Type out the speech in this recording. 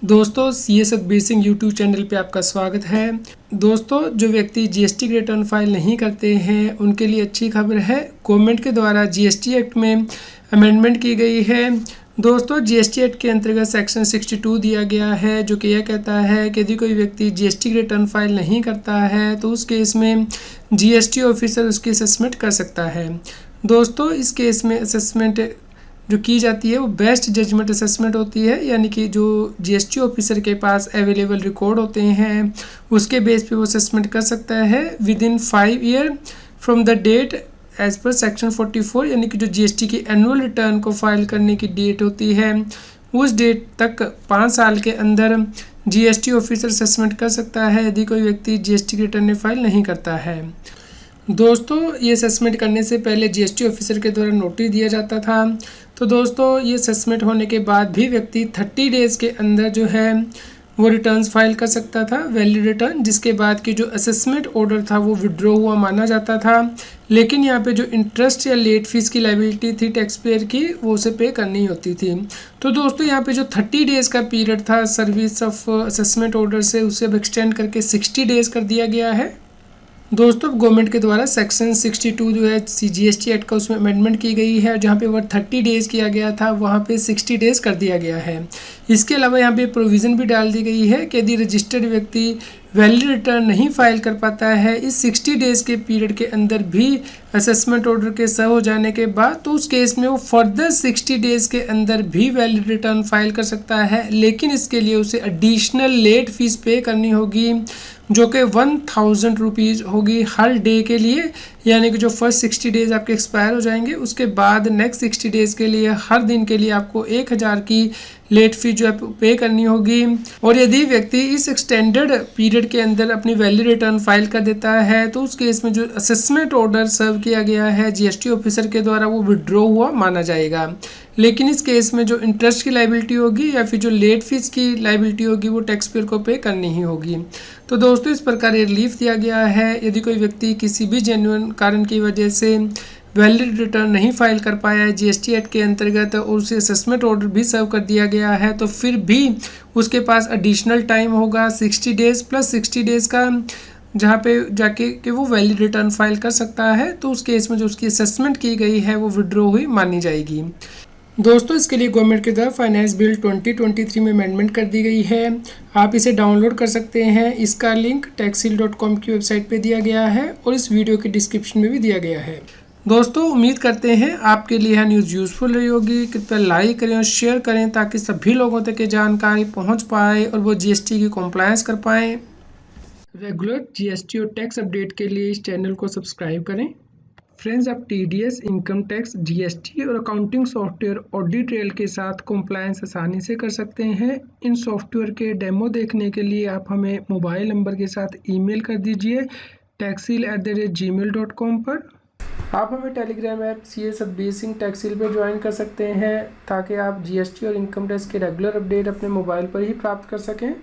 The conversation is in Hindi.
दोस्तों सी सतबीर सिंह यूट्यूब चैनल पे आपका स्वागत है। दोस्तों जो व्यक्ति जीएसटी की रिटर्न फाइल नहीं करते हैं उनके लिए अच्छी खबर है। गवर्नमेंट के द्वारा जीएसटी एक्ट में अमेंडमेंट की गई है। दोस्तों जीएसटी एक्ट के अंतर्गत सेक्शन 62 दिया गया है जो कि यह कहता है कि यदि कोई व्यक्ति जीएसटी की रिटर्न फाइल नहीं करता है तो उस केस में जीएसटी ऑफिसर उसकी असेसमेंट कर सकता है। दोस्तों इस केस में असेसमेंट जो की जाती है वो बेस्ट जजमेंट असेसमेंट होती है, यानी कि जो जीएसटी ऑफिसर के पास अवेलेबल रिकॉर्ड होते हैं उसके बेस पे वो असेसमेंट कर सकता है within 5 year from the date as per section 44, यानी कि जो जीएसटी की एनुअल रिटर्न को फाइल करने की डेट होती है उस डेट तक 5 साल के अंदर जीएसटी ऑफिसर असेसमेंट कर सकता है यदि कोई व्यक्ति जीएसटी की रिटर्न फाइल नहीं करता है। दोस्तों ये असेसमेंट करने से पहले जीएसटी ऑफिसर के द्वारा नोटिस दिया जाता था। तो दोस्तों ये असेसमेंट होने के बाद भी व्यक्ति 30 डेज़ के अंदर जो है वो रिटर्न्स फाइल कर सकता था, वैलिड रिटर्न, जिसके बाद की जो असेसमेंट ऑर्डर था वो विड्रॉ हुआ माना जाता था। लेकिन यहाँ पे जो इंटरेस्ट या लेट फीस की लायबिलिटी थी टैक्स पेयर की वो उसे पे करनी होती थी। तो दोस्तों यहाँ पे जो 30 डेज़ का पीरियड था सर्विस ऑफ असेसमेंट ऑर्डर से उसे अब एक्सटेंड करके 60 डेज़ कर दिया गया है। दोस्तों गवर्नमेंट के द्वारा सेक्शन 62 जो है जीएसटी एक्ट का उसमें अमेंडमेंट की गई है। जहाँ पे वर्ड 30 डेज़ किया गया था वहाँ पे 60 डेज़ कर दिया गया है। इसके अलावा यहाँ पे प्रोविज़न भी डाल दी गई है कि यदि रजिस्टर्ड व्यक्ति वैलिड रिटर्न नहीं फाइल कर पाता है इस 60 डेज़ के पीरियड के अंदर भी असेसमेंट ऑर्डर के सर्व हो जाने के बाद, तो उस केस में वो फर्दर 60 डेज़ के अंदर भी वैलिड रिटर्न फाइल कर सकता है। लेकिन इसके लिए उसे एडिशनल लेट फीस पे करनी होगी जो कि 1000 रुपीज़ होगी हर डे के लिए, यानी कि जो फर्स्ट 60 डेज़ आपके एक्सपायर हो जाएंगे उसके बाद नेक्स्ट 60 डेज़ के लिए हर दिन के लिए आपको 1000 की लेट फीस जो है पे करनी होगी। और यदि व्यक्ति इस एक्सटेंडेड पीरियड के अंदर अपनी वैलिड रिटर्न फाइल कर देता है तो उस केस में जो असेसमेंट ऑर्डर सर्व किया गया है जीएसटी ऑफिसर के द्वारा वो विड्रॉ हुआ माना जाएगा। लेकिन इस केस में जो इंटरेस्ट की लायबिलिटी होगी या फिर जो लेट फीस की लायबिलिटी होगी वो टैक्स पेयर को पे करनी ही होगी। तो दोस्तों इस प्रकार ये रिलीफ दिया गया है। यदि कोई व्यक्ति किसी भी जेन्युइन कारण की वजह से वैलिड रिटर्न नहीं फाइल कर पाया है जीएसटी एक्ट के अंतर्गत और उसे असेसमेंट ऑर्डर भी सर्व कर दिया गया है तो फिर भी उसके पास एडिशनल टाइम होगा 60 डेज़ प्लस 60 डेज़ का, जहाँ पे जाके कि वो वैलिड रिटर्न फाइल कर सकता है। तो उस केस में जो उसकी असेसमेंट की गई है वो विड्रॉ हुई मानी जाएगी। दोस्तों इसके लिए गवर्नमेंट के द्वारा फाइनेंस बिल 2023 में अमेंडमेंट कर दी गई है। आप इसे डाउनलोड कर सकते हैं। इसका लिंक taxil.com की वेबसाइट पे दिया गया है और इस वीडियो के डिस्क्रिप्शन में भी दिया गया है। दोस्तों उम्मीद करते हैं आपके लिए यह न्यूज़ यूज़फुल रही होगी। कृपया लाइक करें और शेयर करें ताकि सभी लोगों तक ये जानकारी पहुँच पाए और वो जीएसटी की कॉम्प्लायंस कर पाएँ। रेगुलर जीएसटी और टैक्स अपडेट के लिए इस चैनल को सब्सक्राइब करें। फ्रेंड्स, आप टीडीएस, इनकम टैक्स, जीएसटी और अकाउंटिंग सॉफ्टवेयर ऑडिट ट्रेल के साथ कॉम्प्लायंस आसानी से कर सकते हैं। इन सॉफ्टवेयर के डेमो देखने के लिए आप हमें मोबाइल नंबर के साथ ईमेल कर दीजिए taxil@gmail.com पर। आप हमें Telegram app C Satbir Singh Taxil पर ज्वाइन कर सकते हैं ताकि आप जीएसटी और इनकम टैक्स के रेगुलर अपडेट अपने मोबाइल पर ही प्राप्त कर सकें।